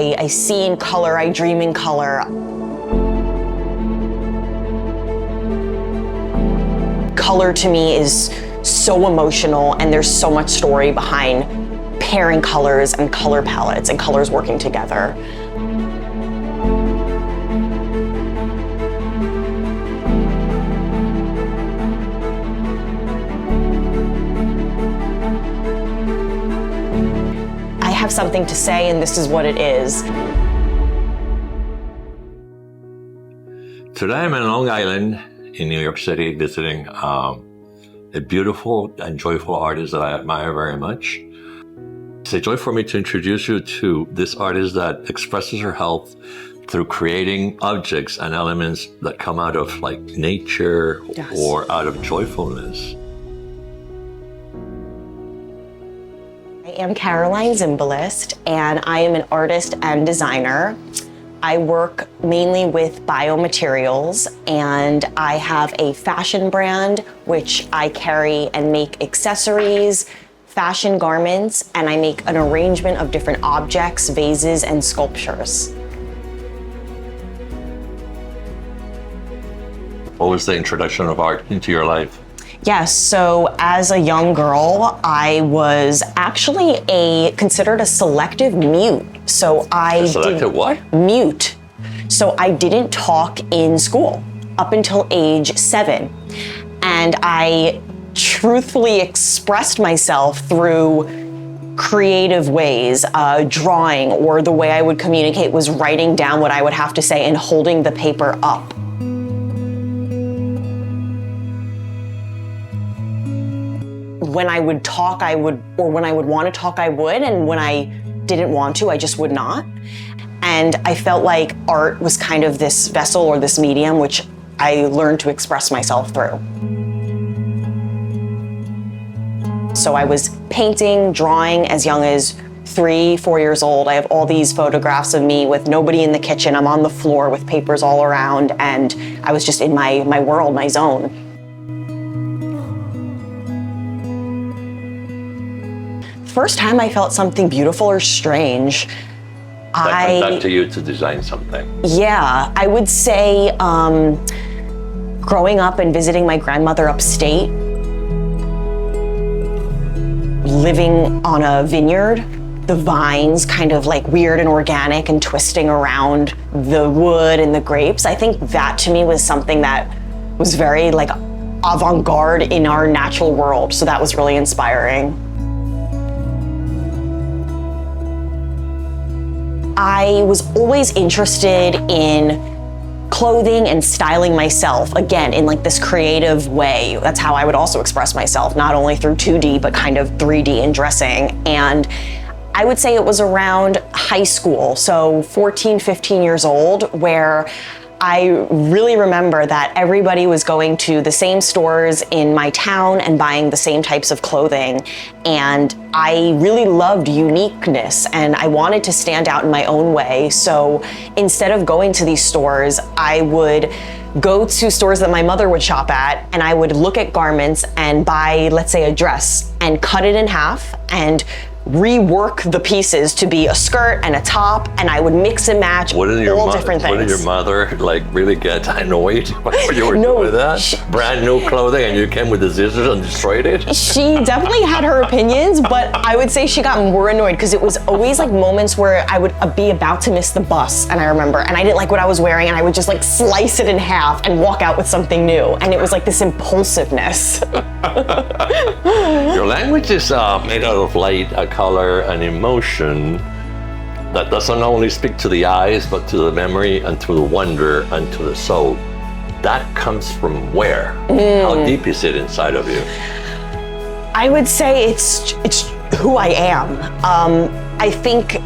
I see in color, I dream in color. Color to me is so emotional, and there's so much story behind pairing colors and color palettes and colors working together. I have something to say, and this is what it is. Today I'm in Long Island in New York City visiting a beautiful and joyful artist that I admire very much. It's a joy for me to introduce you to this artist that expresses her health through creating objects and elements that come out of like nature or out of joyfulness. I am Caroline Zimbalist, and I am an artist and designer. I work mainly with biomaterials, and I have a fashion brand which I carry and make accessories, fashion garments, and I make an arrangement of different objects, vases, and sculptures. What was the introduction of art into your life? Yes, so as a young girl, I was actually considered a selective mute. So I Selective what? Mute. So I didn't talk in school up until age 7. And I truthfully expressed myself through creative ways, drawing, or the way I would communicate was writing down what I would have to say and holding the paper up. When I would talk, I would, or when I would want to talk, I would, and when I didn't want to, I just would not. And I felt like art was kind of this vessel or this medium which I learned to express myself through. So I was painting, drawing as young as 3, 4 years old. I have all these photographs of me with nobody in the kitchen. I'm on the floor with papers all around, and I was just in my world, my zone. First time I felt something beautiful or strange, That comes back to you to design something. Yeah, I would say growing up and visiting my grandmother upstate, living on a vineyard, the vines kind of like weird and organic and twisting around the wood and the grapes. I think that to me was something that was very like avant-garde in our natural world. So that was really inspiring. I was always interested in clothing and styling myself, again, in like this creative way. That's how I would also express myself, not only through 2D, but kind of 3D in dressing. And I would say it was around high school, so 14, 15 years old, where I really remember that everybody was going to the same stores in my town and buying the same types of clothing. And I really loved uniqueness, and I wanted to stand out in my own way. So instead of going to these stores, I would go to stores that my mother would shop at, and I would look at garments and buy, let's say, a dress and cut it in half and rework the pieces to be a skirt and a top, and I would mix and match all different things. Wouldn't your mother like really get annoyed when you were doing that? Brand new clothing and you came with the scissors and destroyed it? She definitely had her opinions, but I would say she got more annoyed because it was always like moments where I would be about to miss the bus, and I remember, and I didn't like what I was wearing, and I would just like slice it in half and walk out with something new, and it was like this impulsiveness. Your language is made out of light, color, and emotion that doesn't only speak to the eyes, but to the memory and to the wonder and to the soul. That comes from where? How deep is it inside of you? I would say it's who I am. I think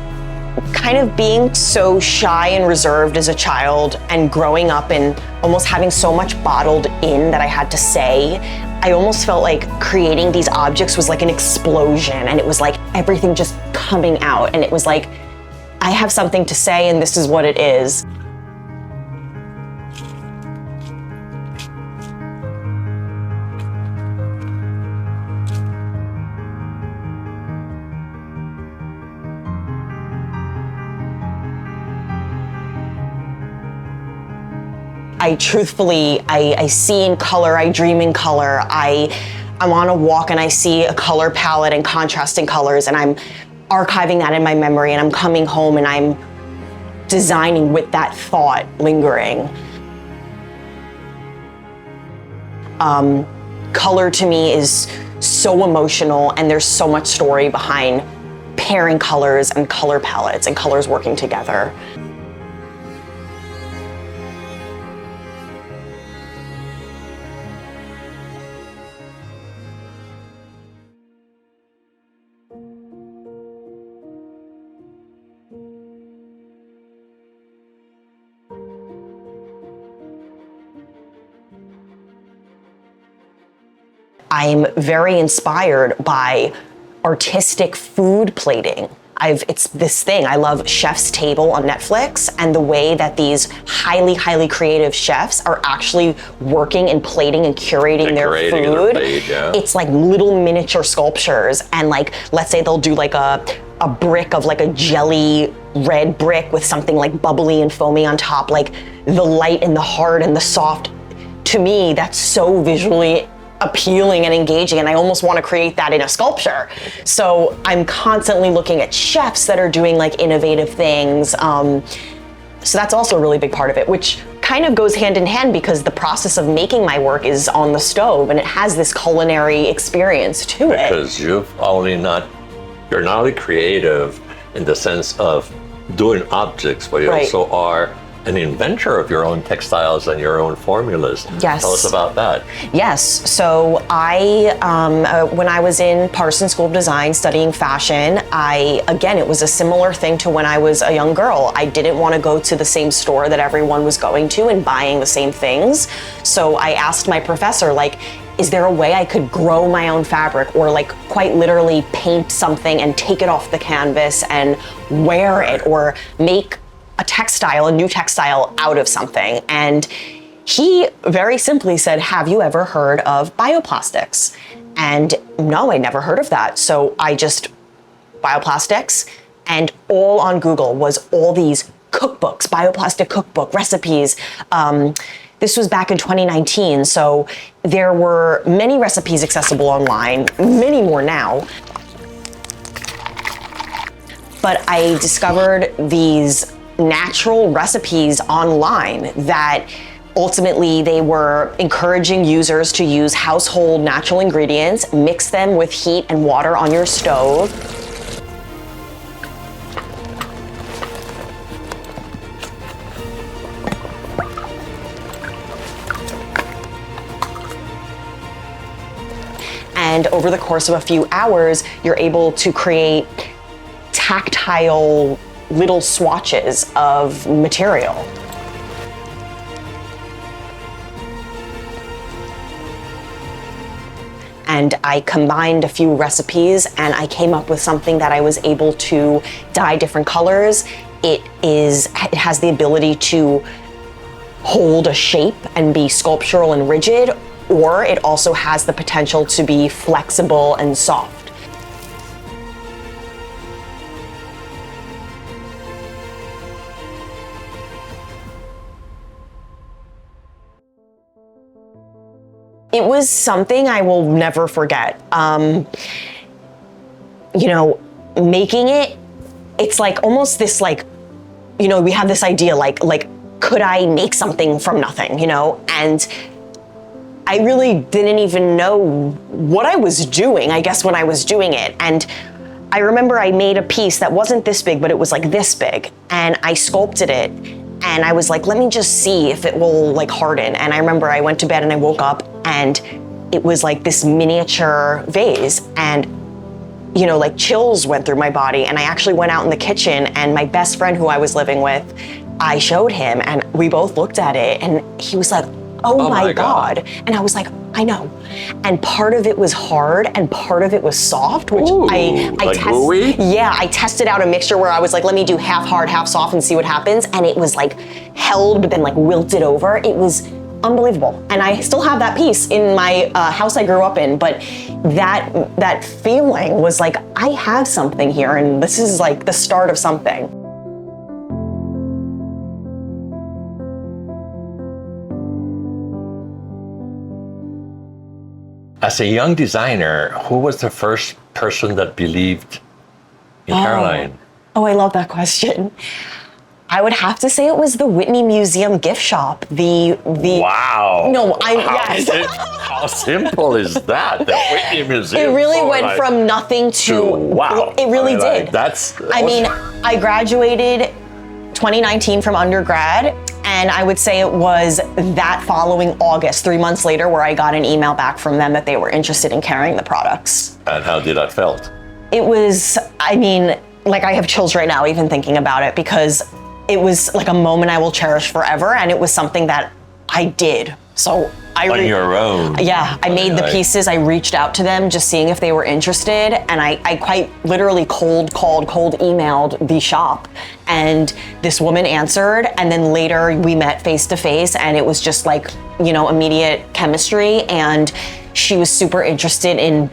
kind of being so shy and reserved as a child and growing up and almost having so much bottled in that I had to say, I almost felt like creating these objects was like an explosion, and it was like everything just coming out, and it was like, I have something to say and this is what it is. I truthfully, I see in color, I dream in color. I'm on a walk and I see a color palette and contrasting colors, and I'm archiving that in my memory, and I'm coming home and I'm designing with that thought lingering. Color to me is so emotional, and there's so much story behind pairing colors and color palettes and colors working together. I'm very inspired by artistic food plating. It's this thing, I love Chef's Table on Netflix, and the way that these highly creative chefs are actually working and plating and curating their food. It's like little miniature sculptures, and like, let's say they'll do like a brick of like a jelly red brick with something like bubbly and foamy on top, like the light and the hard and the soft. To me, that's so visually appealing and engaging, and I almost want to create that in a sculpture. So I'm constantly looking at chefs that are doing like innovative things. So that's also a really big part of it, which kind of goes hand in hand because the process of making my work is on the stove, and it has this culinary experience to it. Because you're not only creative in the sense of doing objects, but you also are an inventor of your own textiles and your own formulas. Yes. Tell us about that. Yes. So when I was in Parsons School of Design studying fashion, it was a similar thing to when I was a young girl. I didn't want to go to the same store that everyone was going to and buying the same things. So I asked my professor, like, is there a way I could grow my own fabric, or like quite literally paint something and take it off the canvas and wear it, or make a new textile out of something? And he very simply said, have you ever heard of bioplastics? And no, I never heard of that. So bioplastics, and all on Google was all these cookbooks, bioplastic cookbook recipes. This was back in 2019. So there were many recipes accessible online, many more now. But I discovered these natural recipes online that ultimately they were encouraging users to use household natural ingredients, mix them with heat and water on your stove. And over the course of a few hours, you're able to create tactile little swatches of material. And I combined a few recipes, and I came up with something that I was able to dye different colors. It has the ability to hold a shape and be sculptural and rigid, or it also has the potential to be flexible and soft. It was something I will never forget. Making it, it's like almost this like, we have this idea like, could I make something from nothing, And I really didn't even know what I was doing, I guess, when I was doing it. And I remember I made a piece that wasn't this big, but it was like this big. And I sculpted it. And I was like, let me just see if it will like harden. And I remember I went to bed and I woke up and it was like this miniature vase, and like chills went through my body. And I actually went out in the kitchen, and my best friend who I was living with, I showed him, and we both looked at it, and he was like, oh my God. And I was like, I know. And part of it was hard and part of it was soft, which I tested out a mixture where I was like, let me do half hard, half soft and see what happens. And it was like held, but then like wilted over. It was unbelievable. And I still have that piece in my house I grew up in, but that feeling was like, I have something here, and this is like the start of something. As a young designer, who was the first person that believed in Caroline? Oh, I love that question. I would have to say it was the Whitney Museum gift shop. Wow. No, Yes. How simple is that? The Whitney Museum. It really went from nothing to wow. It really did. I mean, I graduated 2019 from undergrad, and I would say it was that following August, 3 months later, where I got an email back from them that they were interested in carrying the products. And how did that felt? It was, I mean, like I have chills right now even thinking about it, because it was like a moment I will cherish forever, and it was something that I did. So on your own. Yeah, I made the pieces. I reached out to them just seeing if they were interested, and I quite literally cold emailed the shop, and this woman answered, and then later we met face to face, and it was just like, you know, immediate chemistry, and she was super interested in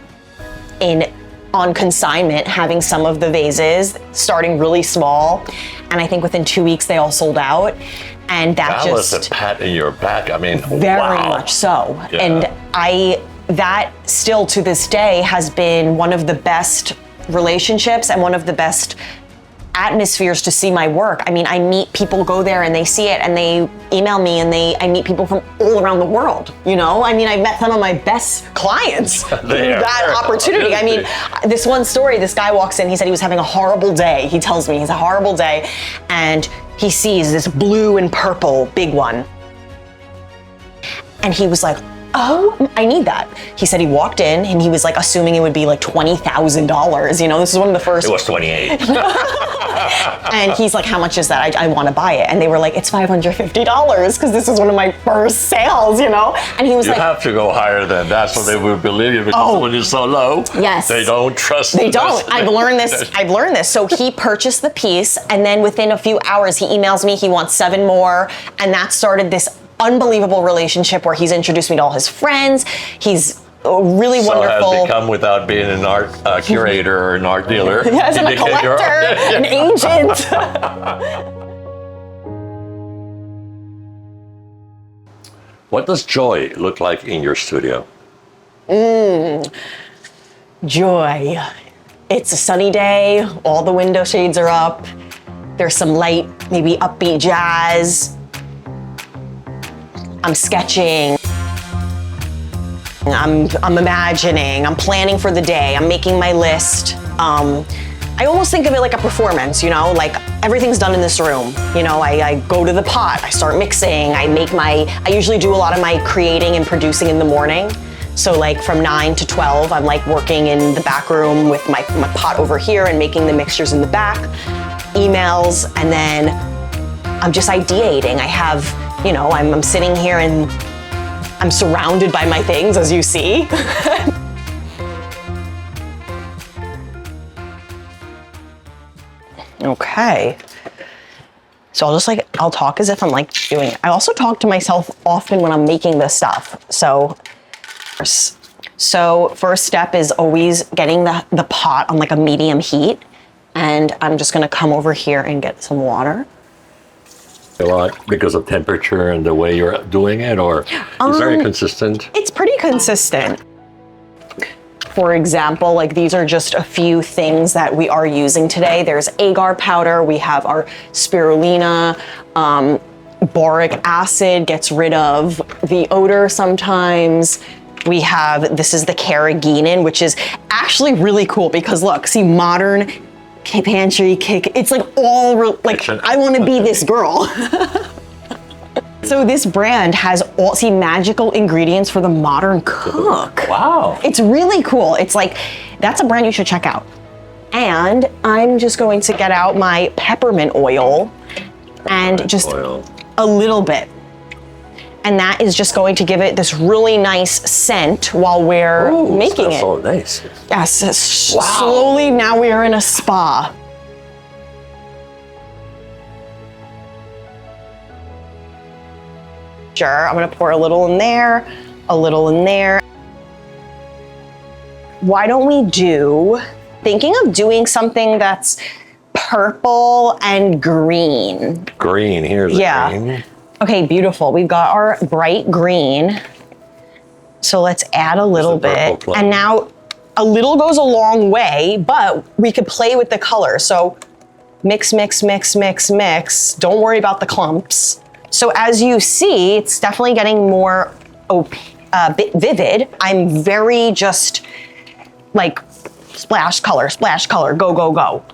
on consignment having some of the vases, starting really small, and I think within 2 weeks they all sold out. And that was a pat in your back. I mean, very much so. Yeah. And that still to this day has been one of the best relationships and one of the best atmospheres to see my work. I mean, I meet people, go there and they see it and they email me, and I meet people from all around the world, you know? I mean, I met some of my best clients through that opportunity. I mean, this one story, this guy walks in, he said he was having a horrible day. He tells me he's a horrible day, and he sees this blue and purple big one. And he was like, oh, I need that. He said he walked in and he was like assuming it would be like $20,000. You know, this is one of the first. It was 28. And he's like, how much is that? I want to buy it. And they were like, it's $550 because this is one of my first sales, you know? And he was you like, have to go higher than that so they will believe you, because when it's so low, yes, they don't trust. They don't. I've learned this. So he purchased the piece, and then within a few hours, he emails me, he wants 7 more. And that started this unbelievable relationship where he's introduced me to all his friends. He's really wonderful. So has become, without being an art curator or an art dealer. Yes, and a collector, an agent. What does joy look like in your studio? Joy. It's a sunny day, all the window shades are up. There's some light, maybe upbeat jazz. I'm sketching. I'm imagining, I'm planning for the day, I'm making my list. I almost think of it like a performance, you know, like everything's done in this room. You know, I go to the pot, I start mixing, I usually do a lot of my creating and producing in the morning. So like from 9 to 12, I'm like working in the back room with my pot over here and making the mixtures in the back, emails, and then I'm just ideating. I have, you know, I'm sitting here and I'm surrounded by my things, as you see. Okay. So I'll talk as if I'm like doing it. I also talk to myself often when I'm making this stuff. So first step is always getting the pot on like a medium heat. And I'm just gonna come over here and get some water. A lot because of temperature and the way you're doing it, or is very consistent? It's pretty consistent. For example, like these are just a few things that we are using today. There's agar powder, we have our spirulina, boric acid gets rid of the odor sometimes. We have, this is the carrageenan, which is actually really cool because look, see, modern pantry kick, it's like all like I want to be this girl. So this brand has all magical ingredients for the modern cook. Wow. It's really cool. It's like, that's a brand you should check out. And I'm just going to get out my peppermint oil and just a little bit. And that is just going to give it this really nice scent while we're making it. So nice. Yes, wow. Slowly now we are in a spa. Sure, I'm gonna pour a little in there, a little in there. Why don't we thinking of doing something that's purple and green. Green, here's the green. Okay, beautiful. We've got our bright green. So let's add a little bit. plum. And now a little goes a long way, but we could play with the color. So mix, mix, mix, mix, mix. Don't worry about the clumps. So as you see, it's definitely getting more vivid. I'm very just like splash color, go, go, go.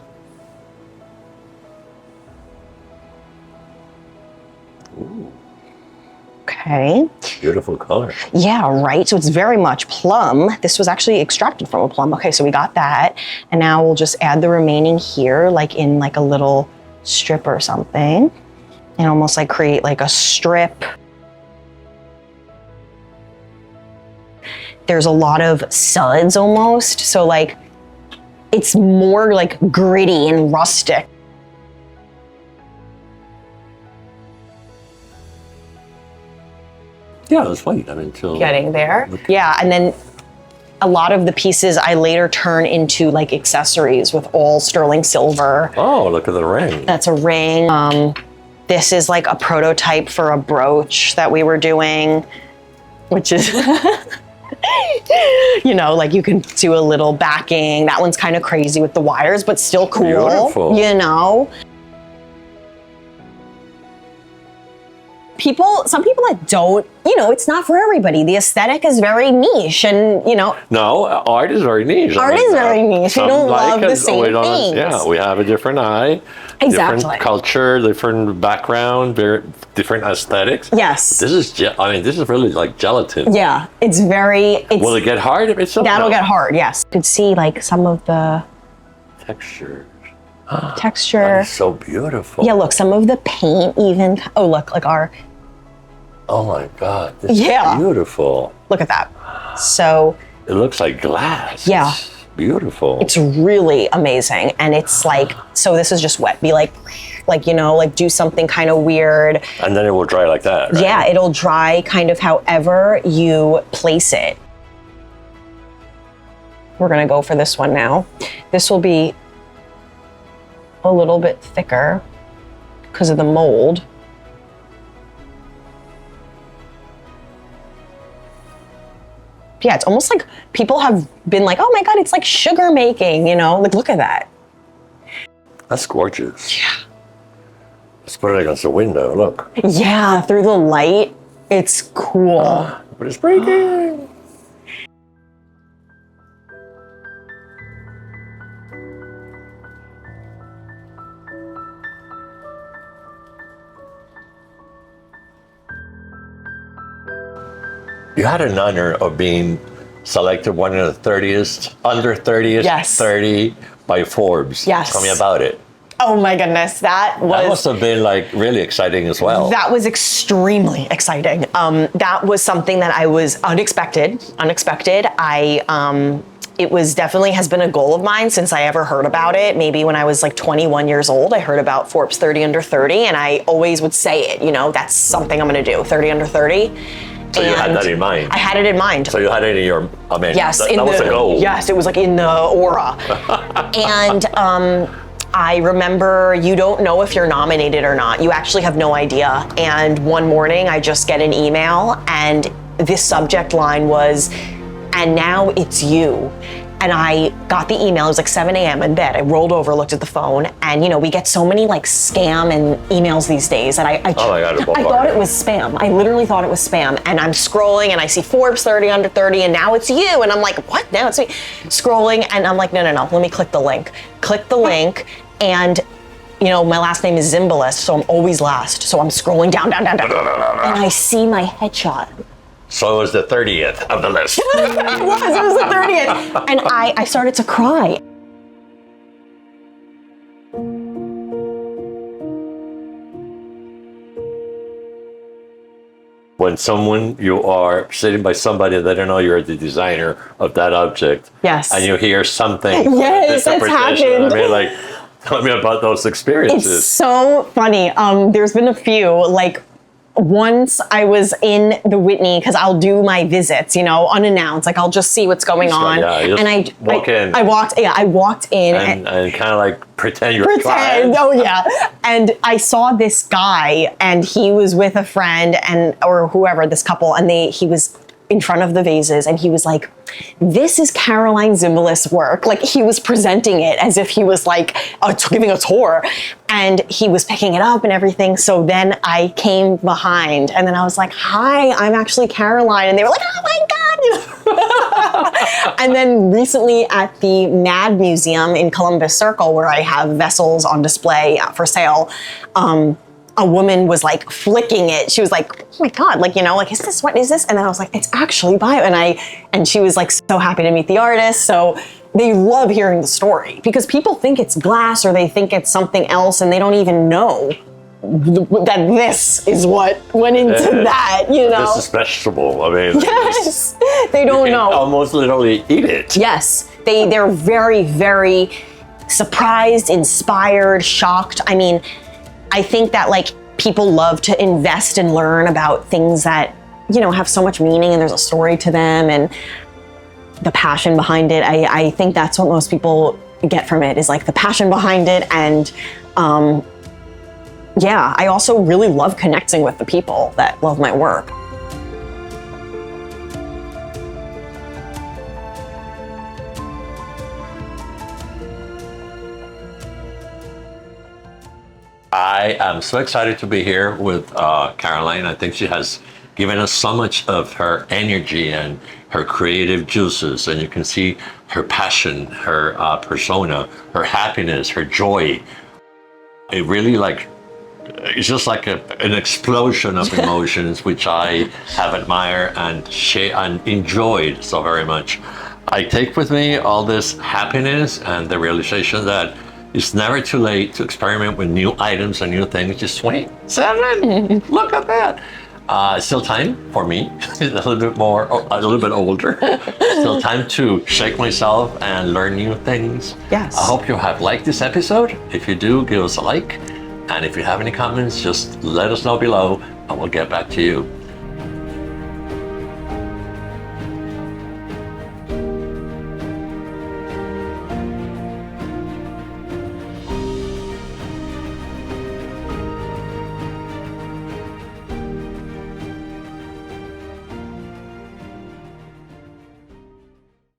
Okay. Beautiful color. Yeah, right. So it's very much plum. This was actually extracted from a plum. Okay, so we got that. And now we'll just add the remaining here, like in like a little strip or something. And almost like create like a strip. There's a lot of suds almost. So like, it's more like gritty and rustic. Yeah, it was white. I mean, till Getting there. Yeah, and then a lot of the pieces I later turn into like accessories with all sterling silver. Oh, look at the ring. That's a ring. This is like a prototype for a brooch that we were doing, which is, you know, like you can do a little backing. That one's kind of crazy with the wires, but still cool. Beautiful. You know? Some people that don't, you know, it's not for everybody. The aesthetic is very niche and, you know. No, art is very niche. Art is very niche. We don't love the same things. Yeah, we have a different eye. Exactly. Different culture, different background, very different aesthetics. Yes. This is, this is really like gelatin. Yeah, Will it get hard if it's so? That'll get hard, yes. You could see like some of the texture. texture. That is so beautiful. Yeah, look, some of the paint even, oh look, like our, oh my God, this is beautiful. Look at that. So. It looks like glass. Yeah. It's beautiful. It's really amazing. And it's like, so this is just wet. Be like, you know, like do something kind of weird. And then it will dry like that, right? Yeah, it'll dry kind of however you place it. We're gonna go for this one now. This will be a little bit thicker because of the mold. Yeah, it's almost like people have been like, oh my God, it's like sugar making, you know? Like, look at that. That's gorgeous. Yeah. Let's put it against the window, look. Yeah, through the light, it's cool. But it's breaking. You had an honor of being selected one of the 30th, under 30th, Yes. 30 by Forbes. Yes. Tell me about it. Oh my goodness, that must have been like really exciting as well. That was extremely exciting. That was something that I was unexpected. It was definitely has been a goal of mine since I ever heard about it. Maybe when I was like 21 years old, I heard about Forbes 30 under 30, and I always would say it, you know, that's something I'm gonna do, 30 under 30. So you had that in mind? I had it in mind. So you had it in your, yes, that was a goal. Yes, it was like in the aura. And I remember you don't know if you're nominated or not. You actually have no idea. And one morning I just get an email and this subject line was, and now it's you. And I got the email, it was like 7 a.m. in bed. I rolled over, looked at the phone, and you know, we get so many like scam and emails these days that I thought it was spam. I literally thought it was spam. And I'm scrolling and I see Forbes 30 under 30 and now it's you. And I'm like, what? Now it's me. Scrolling and I'm like, no, let me click the link. Click the link and you know, my last name is Zimbalist, so I'm always last. So I'm scrolling down, and I see my headshot. So it was the 30th of the list. It was the 30th. And I started to cry. When you are sitting by somebody that they don't know you're the designer of that object. Yes. And you hear something. Yes, that's happened. I mean, like, tell me about those experiences. It's so funny. There's been a few, like, once I was in the Whitney, because I'll do my visits, you know, unannounced. Like I'll just see what's going on. Yeah, and I walked in and kind of like pretend you're a client. Oh yeah. And I saw this guy and he was with a friend or whoever, this couple, and he was in front of the vases and he was like, this is Caroline Zimbalist's work. Like he was presenting it as if he was like giving a tour, and he was picking it up and everything. So then I came behind and then I was like, hi, I'm actually Caroline. And they were like, oh my God. And then recently at the MAD Museum in Columbus Circle, where I have vessels on display for sale, a woman was like flicking it. She was like, oh my God, like, like, what is this? And then I was like, it's actually bio. And she was like so happy to meet the artist. So they love hearing the story because people think it's glass or they think it's something else and they don't even know that this is what went into that, This is vegetable. I mean, yes, they don't know. Almost literally eat it. Yes, they're very, very surprised, inspired, shocked. I mean, I think that like people love to invest and learn about things that, have so much meaning and there's a story to them and the passion behind it. I think that's what most people get from it is like the passion behind it. And yeah, I also really love connecting with the people that love my work. I am so excited to be here with Caroline. I think she has given us so much of her energy and her creative juices, and you can see her passion, her persona, her happiness, her joy. It really it's just like an explosion of emotions, which I have admired and enjoyed so very much. I take with me all this happiness and the realization that it's never too late to experiment with new items and new things. Just swing, 7, look at that. Still time for me, a little bit older. Still time to shake myself and learn new things. Yes. I hope you have liked this episode. If you do, give us a like. And if you have any comments, just let us know below and we'll get back to you.